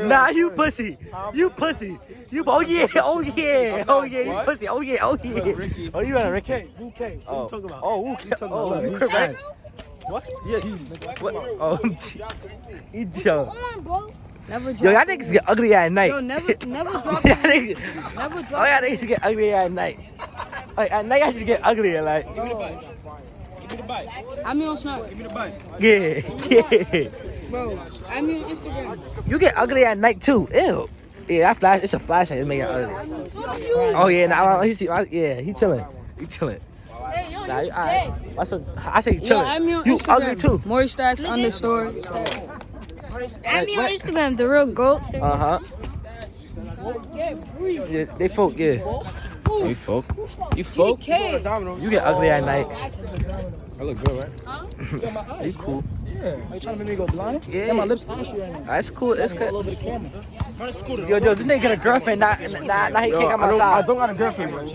Nah, you pussy. You pussy. You. Oh yeah. Oh yeah. Oh yeah. You pussy. Oh yeah. Oh yeah. Oh, you got a Ricky? Who K? What you talking about? Oh, who? Oh, right. What? Yeah. What? Oh, yo. Come on, bro. Never drop. Yo, y'all niggas get ugly at night. Yo, never drop. Never drop. Oh, y'all niggas get ugly at night. Like at night, y'all just get ugly like. Give me the bite. I'm on Snap. Give me the bite. Yeah. Bro, I'm on Instagram. You get ugly at night too. Ew. Yeah, that flash. It's a flashlight. It make it ugly. Oh yeah, nah. He chilling. He chilling. Hey, yo, Nah, alright. I say yo, chilling. I'm on You Instagram. ugly too. More stacks on the store. I'm on Instagram, the real goats. Uh-huh. Yeah, they folk, yeah. You folk? You folk? You get ugly at night. I look good, right? You cool. Yeah. Are you trying to make me go blind? Yeah. Yeah, my lips ashy right now. That's cool. It's A good. little bit of camera. Yo, this nigga got a girlfriend. Nah, he can't come outside. I don't got a girlfriend, bro.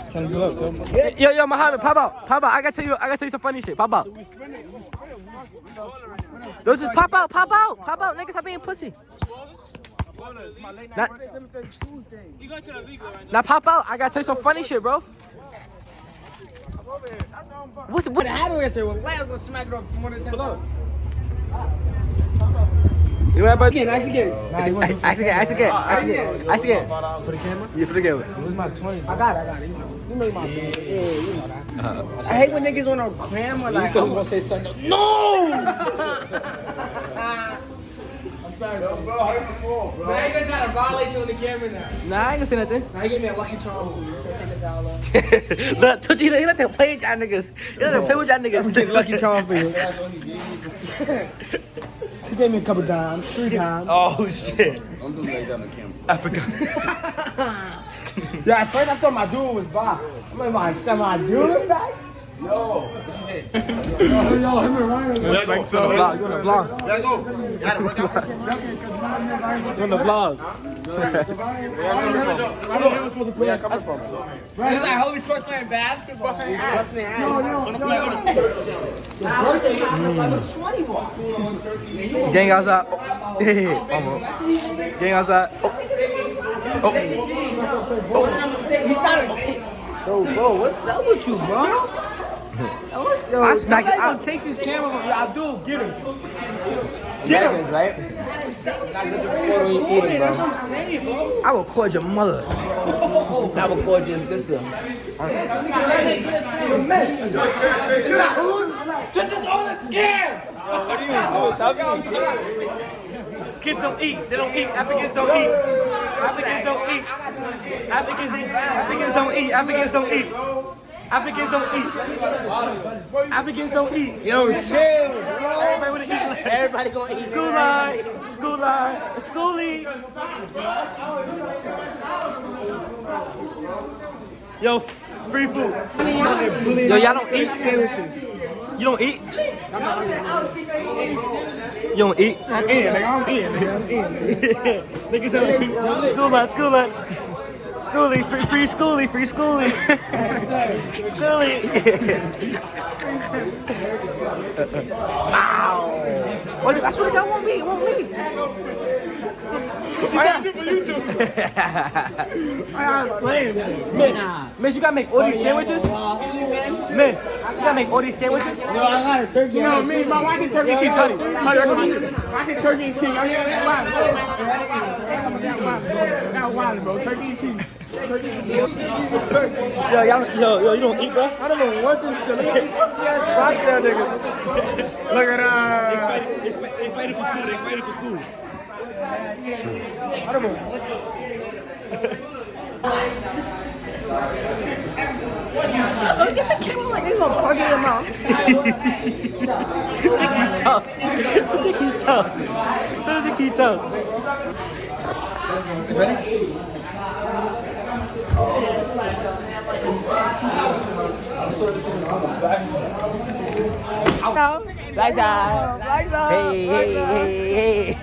Tell me up, tell me. Yo, Muhammad, pop out. I gotta tell you some funny shit. Pop out. Yo, just pop out. Niggas, stop being pussy. Now pop out. I gotta tell you some funny shit, bro. What the How do I say? Well, Lance gonna smack it up more than 10 times. You remember? Ask again. Ask again. For the camera? Yeah, for the camera. Where's my 20? I got it. You made my thing. Yeah, you know that. I hate when niggas on a camera like. You thought he was gonna say something? No! I'm sorry, bro. Bro, how you before, bro? Now you guys had a violation on the camera now. Nah, I ain't gonna say nothing. Now he gave me a lucky charm for you, so take it down low. Look, Tucci, he let them play with y'all niggas. He let them play with y'all niggas. I'm getting lucky charm for you. He gave me a couple times, 3 times. Oh shit. I'm doing like that on the camera. I forgot. Yeah, at first I thought my dude was Bob. I'm like, my dude back? Yo, what you say? Yo, him and Ryan. You on the vlog. Let go. Got it, work out. You on the vlog. I know he was supposed to play. Where you coming from? Right, it's like Holy Cross playing basketball. Busting their ass. No. Gang outside. Gang outside. Yo, bro, what's up with you, bro? Yo, I smack it out. Take this camera from you. Abdul, get him. Get him. Right? That's what I'm saying, bro. I will call your mother. I will call your sister. This is all a scam! Kids don't eat. They don't eat. Africans don't eat. Africans don't eat. Africans don't eat. Africans don't eat. Africans don't eat. Africans don't eat. Yo, chill, bro. Everybody wanna eat. Everybody gonna eat. School line. Schoolie. Yo, free food. Yo, y'all don't eat sandwiches. You don't eat? You don't eat? I'm eating, nigga. Niggas don't eat. School lunch. Schoolie, free schoolie. Schoolie. Wow. Well, that's what they want me. I got it for you too. I got playing. Miss, you gotta make all these sandwiches? Miss, you gotta make all these sandwiches? No, I got a turkey. You know me, my wife eat turkey and cheese. I eat turkey and cheese. Got wild, bro. Turkey and cheese. Yo, you don't eat, bro? I don't know what this shit is. Yes, rochdale niggas. Look at They fighting for food. I don't know. Don't get the camera like this, gonna punch in your mouth. You think you tough. You ready? Black side. Hey.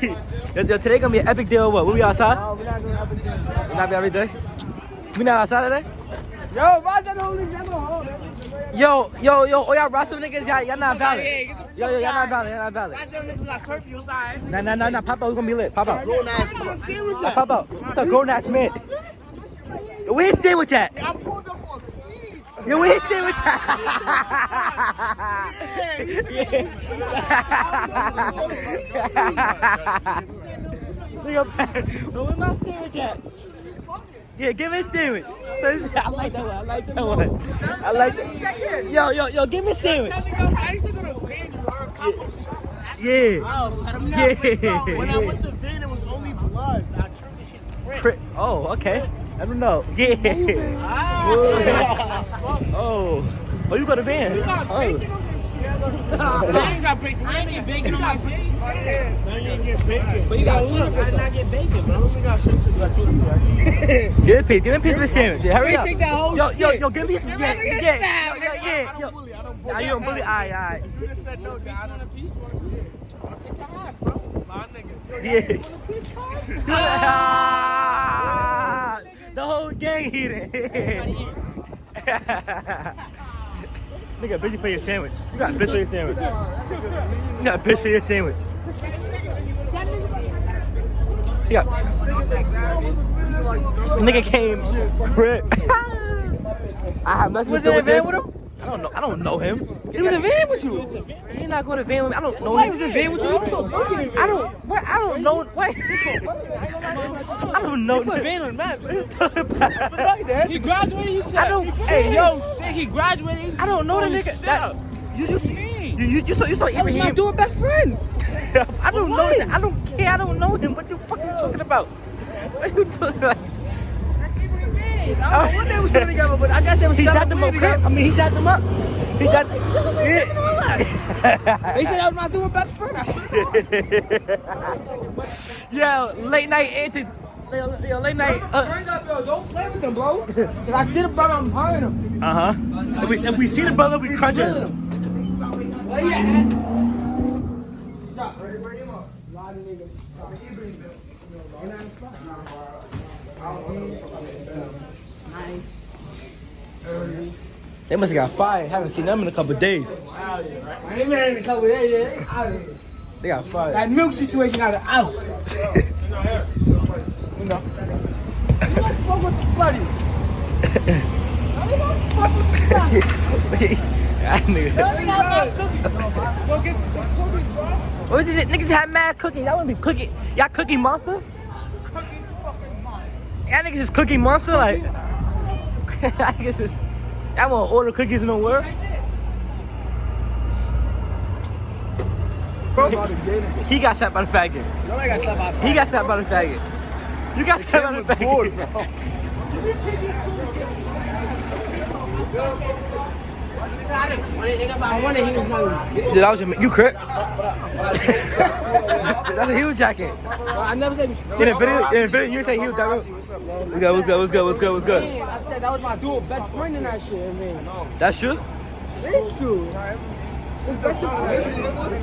Yo, today gonna be an epic day or what? We outside? We're not doing epic day. We're not every day? We not outside today? Yo, why's that holding camera? Yo, oh y'all Russell niggas, y'all not valid. Yo, y'all not valid. I said niggas got curfew side. Nah. Pop out, we gonna be lit. Pop out. Grown ass. Pop out. What's a grown ass man? Yo, where his sandwich at? I pulled up for peace. Yo, where his sandwich at? Nigga, where my sandwich at? Yeah, give me a sandwich. I like that one. I like that. Yo, give me a sandwich. I used to go to Van, you heard couples. Yeah. When I went to Van, it was only Bloods. I turned this shit print. Oh, okay. I don't know. Yeah. Oh, you got a van? You got bacon on this shit. I ain't got bacon. I ain't get bacon on my shit. I ain't get bacon. But you got tuna fish. I not get bacon, bro. We got shit to Give me a piece of the sandwich. Yeah, hurry up. Take that whole Yo, shit. give me. Yeah. I don't bully. Nah, you don't bully. Alright. You just said no, Dad. I don't piece one. I'll take that half, bro. My nigga. Yeah. The whole gang eating. Nigga, bitch for your sandwich. You got a bitch for your sandwich. You got a bitch for your sandwich. Yeah. Nigga came. I have nothing to do with this. I don't know him. He was in Van with you. He's not going to van with me. I don't know Why him. he was in Van with you? You put Birkin in Van. I don't know. Wait. I don't know. You put Van on the map. What are you talking about? He graduated, he said. I don't. Hey, yo, say he graduated. I don't know the nigga. You saw That was my Ibrahim. dude best friend. I don't know him. I don't care. I don't know him. What the fuck are you talking about? What are you talking about? I don't know what they was doing together, but I guess they was He got them up. together. I mean, he got them up. He got. They said that was my dude best friend. Yo, late night antics. Yo, late night. Don't play with them, bro. If I see the brother, I'm hiring him. If we see the brother, we crunch him. Where you at? Stop. Bring him up. A lot of niggas. They must have got fired. Haven't seen them in a couple of days. I ain't been in a couple of days yet. They got fired. That milk situation got out. You know. You don't fuck with the buddy. What is it? Niggas had mad cookies. Y'all wanna be cookie? Y'all cookie monster? Y'all niggas is cookie monster? Like, I guess it's. Y'all wanna order cookies in the world? He got shot by the faggot. Nobody got slapped by He got shot by the faggot. You got shot by the faggot. I wonder he was not. Dude, that was your. You crip? That's a huge jacket. I never said he was. In the video, you say huge jacket. What's good? I said that was my dude best friend in that shit. I mean, That's true? it's true. Best of friends.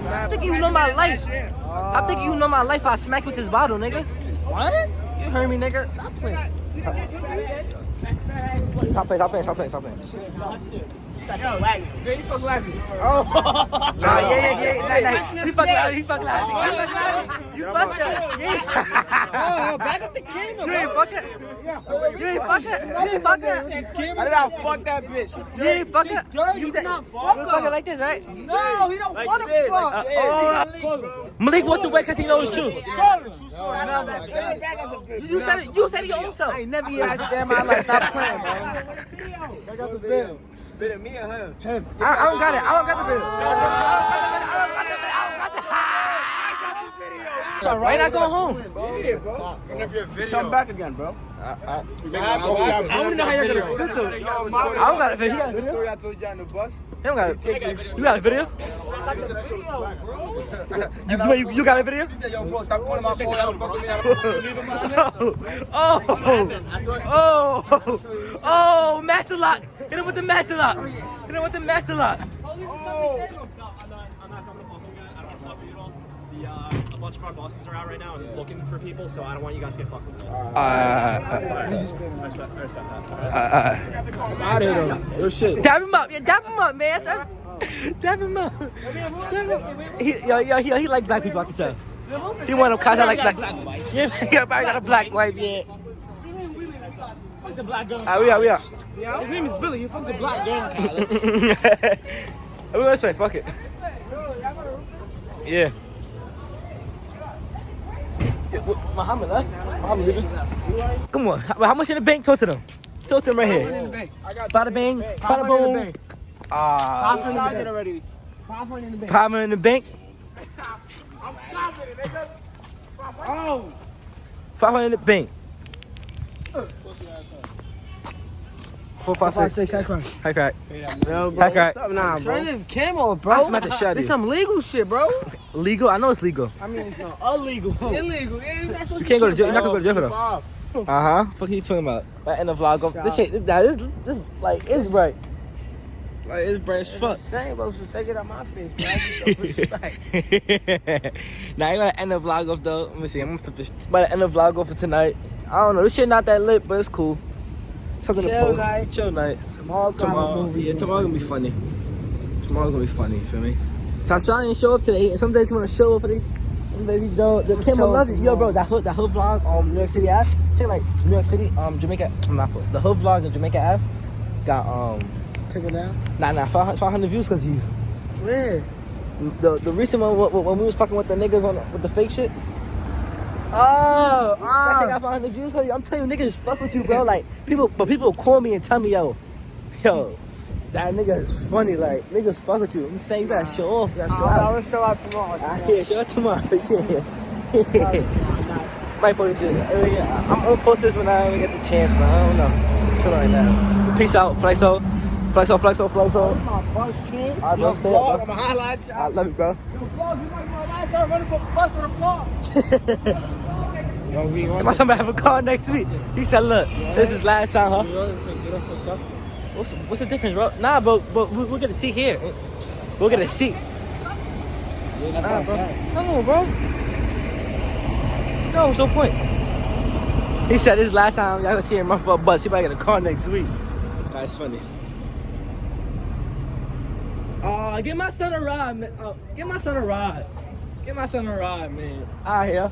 I think you know my life. I think you know my life. I smack with this bottle, nigga. What? You heard me, nigga. Stop playing. Stop playing. Yo, lagging. Yeah, you fuck lagging. Oh. Nah, yeah. He fuck loud. You fucked up. Oh, back up the camera, You ain't bro. fuck it. You ain't fuck it. I did not fuck that bitch. You ain't fuck it. Dirty, You you not fuck it fuck like this, right? No, he don't want to fuck. Malik walked away because he knows it's true. You said it. You said it your own self. I ain't never hear that shit in my life. Stop playing, bro. I got the film. Better me or him? Him. I don't got it. I don't got the video. Why you not going home? Yeah, bro. Just come back again, bro. I don't know how you're gonna fit though. I don't got it. He got a video. Story I told you on the bus. He don't got it. You got a video? You got a video? He said, yo, bro, stop calling my phone. I don't fuck with me. Oh, master lock. Hit him with the master lock. bunch of our bosses are out right now and looking for people, so I don't want you guys to get fucked with. I respect that. I'm out of here though. Real shit. Dab him up, yeah, dab him up, man. Dab him up. He like black people, I can tell. He want to kind of like black. Yeah, everybody got a black wife, yeah. Fuck the black girl. We are. His name is Billy. You fuck the black girl. We gonna say fuck it. Yeah. Muhammad, huh? Muhammad leaving. Come on. How much in the bank? Talk to them. Talk to them right here. Bada bang. Bada boom. 500 already. 500 in the bank. 500 in the bank. Oh. 500 in the bank. 4, 5, 6. High crack. High crack. Yo, bro. High crack. What's up now, bro? Turn the camera off, bro. I'm about to shut This it. some legal shit, bro. Legal? I know it's legal. I mean, it's illegal. Illegal. You can't go to jail. You're not gonna go to jail for that. Fuck you talking about? Right in the vlog. This shit, this like, it's right. Like, it's bright as fuck. Same, bro. So take it out my face, bro. I just respect. Now, I gotta end the vlog off though. Let me see. I'm gonna flip this. About to end the vlog off for tonight. I don't know. This shit not that lit, but it's cool. Something to post. Chill night. Tomorrow. Yeah, tomorrow gonna be funny. Tomorrow's gonna be funny. You feel me? Tashawn didn't show up today. And some days he wanna show up for the. Some days he don't. The camera love you. Yo, bro, that hood vlog New York City Ave. Check like New York City, Jamaica. I'm not for the hood vlog in Jamaica Ave. Got Take it down. Nah, 500 views cause you. Where? The recent one when we was fucking with the niggas with the fake shit. Oh, That shit got 500 views. Cause I'm telling you, niggas fuck with you, bro. Like people call me and tell me, yo, that nigga is funny. Like niggas fuck with you. I'm saying you gotta show off. You gotta show out. I will show out tomorrow. Yeah, show out tomorrow. Yeah. Might post it. I'm gonna post this when I get the chance, but I don't know. Until right now. Peace out, Flexo. Flexo. My bus too. Yo, vlog, I'm gonna highlight you. I love you, bro. Yo, vlog, you might want to start running for bus for the vlog. My son might have a car next week. He said, look, this is last time, huh? What's the difference, bro? Nah, but we'll get a seat here. We'll get a seat. Nah, bro. No, bro. No, what's the point? He said this is last time y'all gonna see him run for a bus. He might get a car next week. That's funny. Give my son a ride, man. Give my son a ride. Get my son a ride, man. Out here.